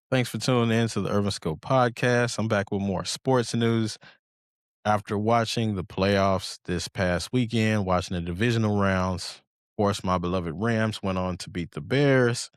Thanks for tuning in to the Urban Scope podcast. I'm back with more sports news. After watching the playoffs this past weekend, watching the divisional rounds, of course, my beloved Rams went on to beat the Bears.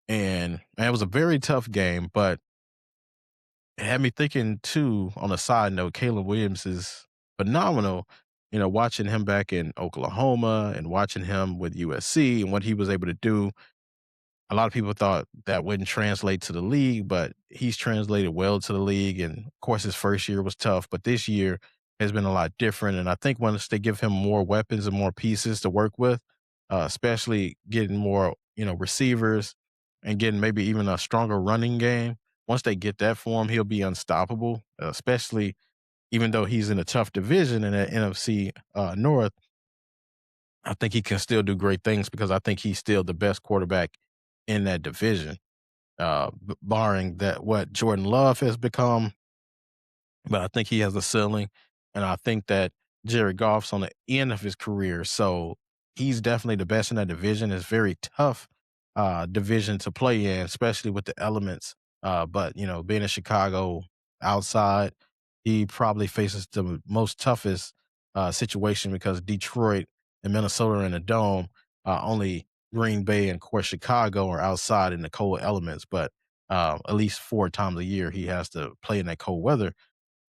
And man, it was a very tough game, but it had me thinking too, on a side note, Caleb Williams is phenomenal. Watching him back in Oklahoma and watching him with USC and what he was able to do. A lot of people thought that wouldn't translate to the league, but he's translated well to the league. And of course, his first year was tough, but this year has been a lot different. And I think once they give him more weapons and more pieces to work with, especially getting more, receivers and getting maybe even a stronger running game, once they get that for him, he'll be unstoppable, especially even though he's in a tough division in the NFC North. I think he can still do great things because I think he's still the best quarterback in that division, barring that what Jordan Love has become. But I think he has a ceiling, and I think that Jared Goff's on the end of his career, so he's definitely the best in that division. It's very tough division to play in, especially with the elements. But being in Chicago outside, he probably faces the most toughest situation because Detroit and Minnesota are in a dome. Only Green Bay and of course Chicago are outside in the cold elements, but at least 4 times a year he has to play in that cold weather.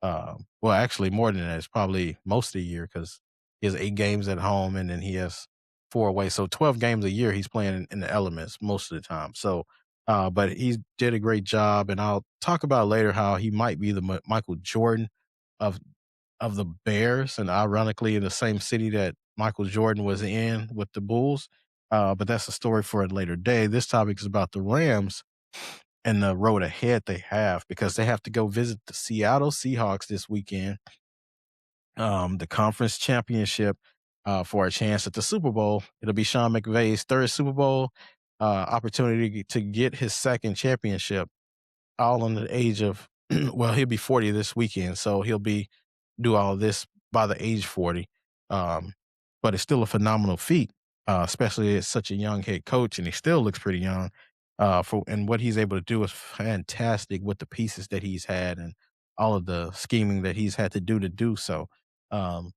Well, actually, more than that. It's probably most of the year because he has 8 games at home and then he has 4 away. So 12 games a year he's playing in the elements most of the time. So, but he did a great job, and I'll talk about later how he might be the Michael Jordan of the Bears, and ironically in the same city that Michael Jordan was in with the Bulls. But that's a story for a later day. This topic is about the Rams and the road ahead they have because they have to go visit the Seattle Seahawks this weekend, the conference championship, for a chance at the Super Bowl. It'll be Sean McVay's third Super Bowl opportunity to get his second championship, all under the age of well, he'll be 40 this weekend, so he'll be do all this by the age 40. Um, but it's still a phenomenal feat, especially as such a young head coach, and he still looks pretty young. For and what he's able to do is fantastic with the pieces that he's had and all of the scheming that he's had to do so.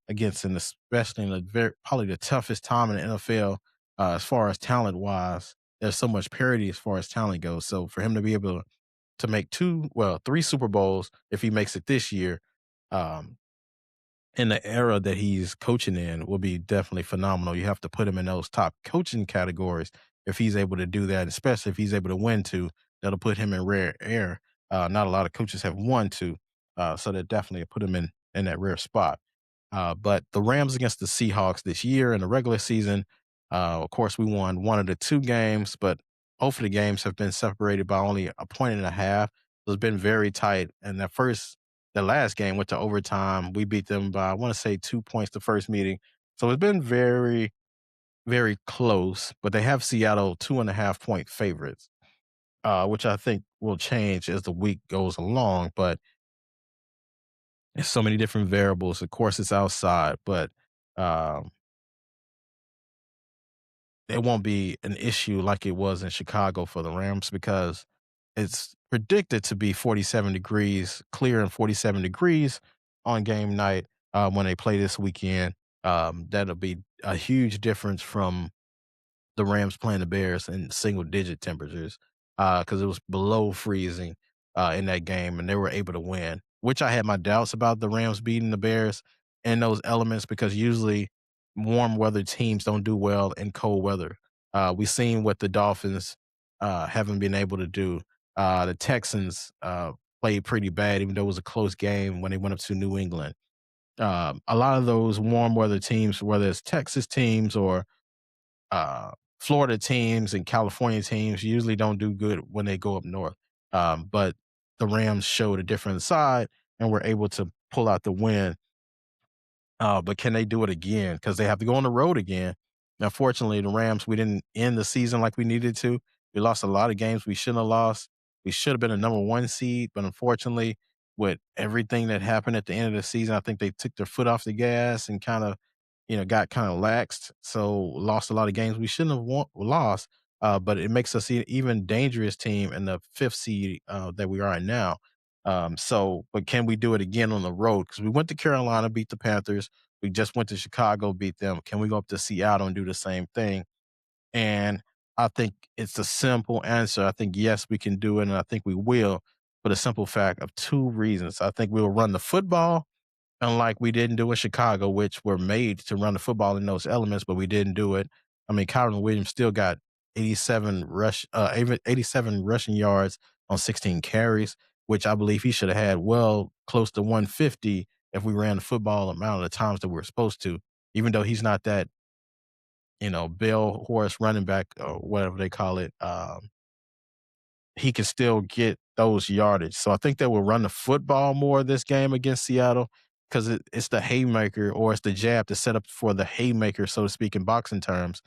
Against and especially in the very probably the toughest time in the NFL as far as talent wise. There's so much parity as far as talent goes. So for him to be able to make three Super Bowls if he makes it this year, um, in the era that he's coaching in will be definitely phenomenal. You have to put him in those top coaching categories if he's able to do that, especially if he's able to win two. That'll put him in rare air. Not a lot of coaches have won two, so that definitely put him in that rare spot. But the Rams against the Seahawks this year in the regular season, of course, we won one of the 2 games, but both of the games have been separated by only a point and a half. So it's been very tight. And the last game went to overtime. We beat them by, I want to say, 2 points the first meeting. So it's been very, very close, but they have Seattle 2.5 point favorites, which I think will change as the week goes along. But there's so many different variables. Of course, it's outside, but um, it won't be an issue like it was in Chicago for the Rams because it's predicted to be 47 degrees, clear and 47 degrees on game night when they play this weekend. That'll be a huge difference from the Rams playing the Bears in single digit temperatures because it was below freezing in that game and they were able to win, which I had my doubts about the Rams beating the Bears in those elements because usually warm weather teams don't do well in cold weather. We've seen what the Dolphins haven't been able to do. The Texans played pretty bad, even though it was a close game when they went up to New England. A lot of those warm weather teams, whether it's Texas teams or uh, Florida teams and California teams usually don't do good when they go up north. But the Rams showed a different side and were able to pull out the win. But can they do it again? Because they have to go on the road again. Unfortunately, the Rams, we didn't end the season like we needed to. We lost a lot of games we shouldn't have lost. We should have been a number 1 seed, but unfortunately, with everything that happened at the end of the season, I think they took their foot off the gas and kind of, got kind of laxed. So lost a lot of games we shouldn't have lost. but it makes us even dangerous team in the fifth seed that we are in now. But can we do it again on the road? Because we went to Carolina, beat the Panthers. We just went to Chicago, beat them. Can we go up to Seattle and do the same thing? And I think it's a simple answer. I think, yes, we can do it, and I think we will, for the simple fact of two reasons. I think we'll run the football, unlike we didn't do in Chicago, which were made to run the football in those elements, but we didn't do it. I mean, Kyron Williams still got 87 rushing yards on 16 carries, which I believe he should have had well close to 150 if we ran the football amount of the times that we are supposed to, even though he's not that, Bill Horace running back or whatever they call it. He can still get those yardage. So I think they will run the football more this game against Seattle because it's the haymaker or it's the jab to set up for the haymaker, so to speak, in boxing terms,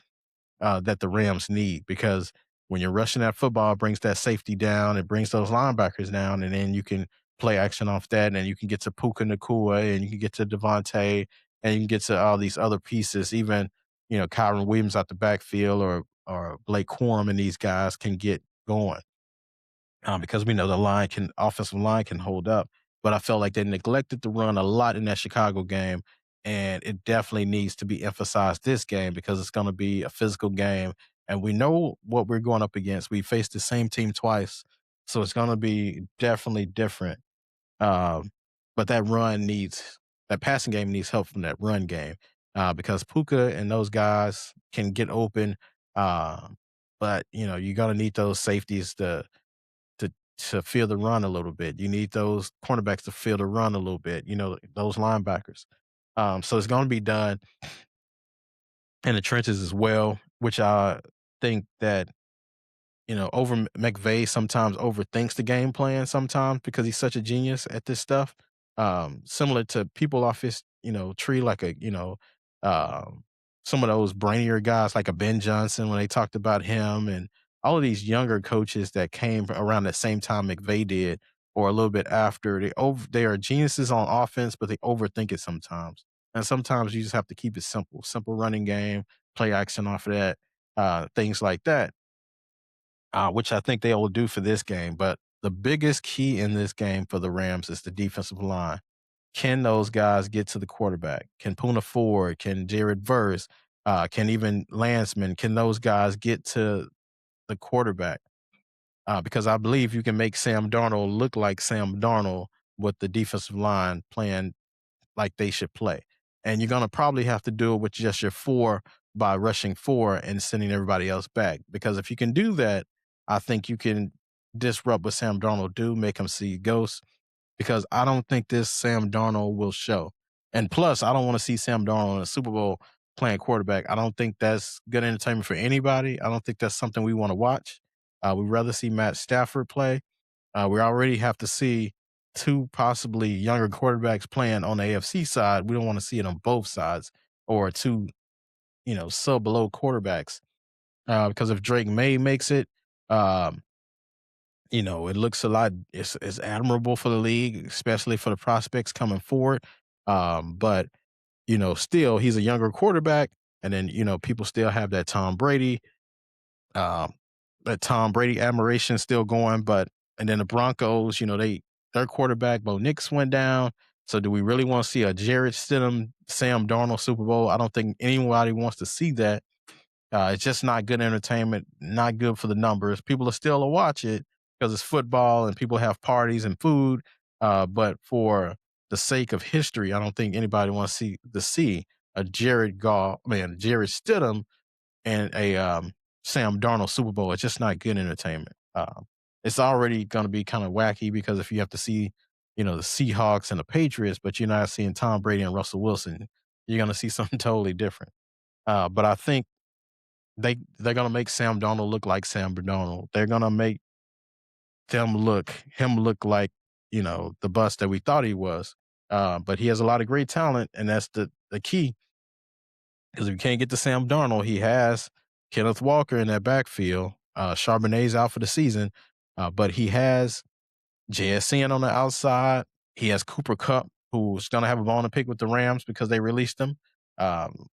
that the Rams need. Because when you're rushing that football, it brings that safety down, it brings those linebackers down, and then you can play action off that, and you can get to Puka Nakua, and you can get to Devontae, and you can get to all these other pieces. Even Kyron Williams out the backfield or Blake Corum and these guys can get going because we know the offensive line can hold up. But I felt like they neglected to run a lot in that Chicago game, and it definitely needs to be emphasized this game because it's going to be a physical game, and we know what we're going up against. We faced the same team twice, so it's going to be definitely different. Um, but that passing game needs help from that run game because Puka and those guys can get open. Uh, but you're going to need those safeties to to feel the run a little bit. You need those cornerbacks to feel the run a little bit, those linebackers. So it's going to be done in the trenches as well, which I think that over McVay sometimes overthinks the game plan sometimes because he's such a genius at this stuff. Similar to people off his, tree, like um, some of those brainier guys like a Ben Johnson when they talked about him and all of these younger coaches that came around the same time McVay did or a little bit after. They are geniuses on offense, but they overthink it sometimes. And sometimes you just have to keep it simple running game, play action off of that, things like that, which I think they will do for this game. But the biggest key in this game for the Rams is the defensive line. Can those guys get to the quarterback? Can Puna Ford? Can Jared Verse? Can even Landsman? Can those guys get to the quarterback? Because I believe you can make Sam Darnold look like Sam Darnold with the defensive line playing like they should play. And you're going to probably have to do it with just your four by rushing four and sending everybody else back. Because if you can do that, I think you can disrupt what Sam Darnold do, make him see ghosts. Because I don't think this Sam Darnold will show. And plus, I don't want to see Sam Darnold in a Super Bowl playing quarterback. I don't think that's good entertainment for anybody. I don't think that's something we want to watch. We'd rather see Matt Stafford play. We already have to see two possibly younger quarterbacks playing on the AFC side. We don't want to see it on both sides or two, sub below quarterbacks. Because if Drake May makes it, um, it looks a lot. It's admirable for the league, especially for the prospects coming forward. But still, he's a younger quarterback, and then people still have um, that Tom Brady admiration still going. But and then the Broncos, their quarterback Bo Nix went down. So do we really want to see a Jared Stidham, Sam Darnold Super Bowl? I don't think anybody wants to see that. It's just not good entertainment, not good for the numbers. People are still to watch it because it's football and people have parties and food. But for the sake of history, I don't think anybody wants to see a Jared Stidham and a Sam Darnold Super Bowl. It's just not good entertainment. It's already going to be kind of wacky because if you have to see, the Seahawks and the Patriots, but you're not seeing Tom Brady and Russell Wilson, you're going to see something totally different. But I think they're gonna make Sam Darnold look like Sam Darnold. They're gonna make him look like, the bust that we thought he was. But he has a lot of great talent, and that's the key. Because if you can't get to Sam Darnold, he has Kenneth Walker in that backfield. Charbonnet's out for the season, but he has JSN on the outside. He has Cooper Kupp, who's gonna have a bone to pick with the Rams because they released him. Um,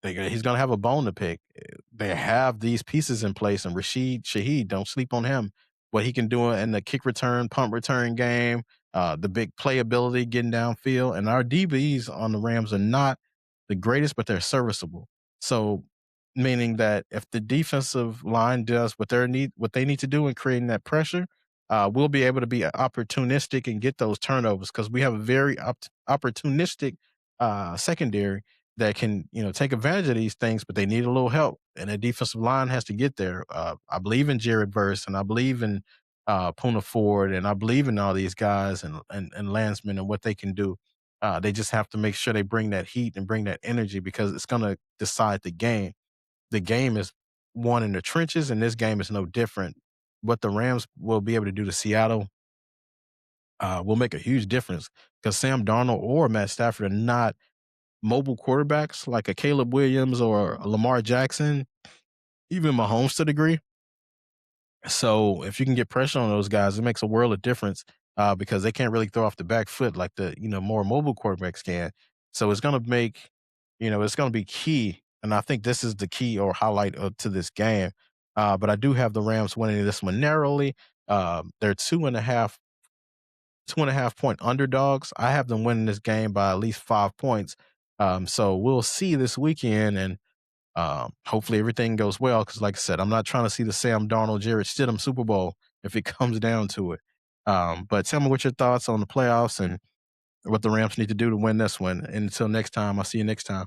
he's gonna have a bone to pick. They have these pieces in place, and Rashid Shaheed, don't sleep on him. What he can do in the kick return, punt return game, the big playability, getting downfield, and our DBs on the Rams are not the greatest, but they're serviceable. So, meaning that if the defensive line does what they need to do in creating that pressure, we'll be able to be opportunistic and get those turnovers because we have a very opportunistic secondary that can, take advantage of these things, but they need a little help, and the defensive line has to get there. I believe in Jared Verse, and I believe in Puna Ford, and I believe in all these guys and Landsman and what they can do. They just have to make sure they bring that heat and bring that energy because it's going to decide the game. The game is won in the trenches, and this game is no different. What the Rams will be able to do to Seattle will make a huge difference because Sam Darnold or Matt Stafford are not mobile quarterbacks like a Caleb Williams or a Lamar Jackson, even Mahomes to a degree. So if you can get pressure on those guys, it makes a world of difference because they can't really throw off the back foot like the more mobile quarterbacks can. So it's going to make it's going to be key, and I think this is the key or highlight to this game. But I do have the Rams winning this one narrowly. They're 2.5 point underdogs. I have them winning this game by at least 5 points. So we'll see this weekend, and hopefully everything goes well. Because, like I said, I'm not trying to see the Sam Darnold, Jared Stidham Super Bowl if it comes down to it. But tell me what your thoughts on the playoffs and what the Rams need to do to win this one. And until next time, I'll see you next time.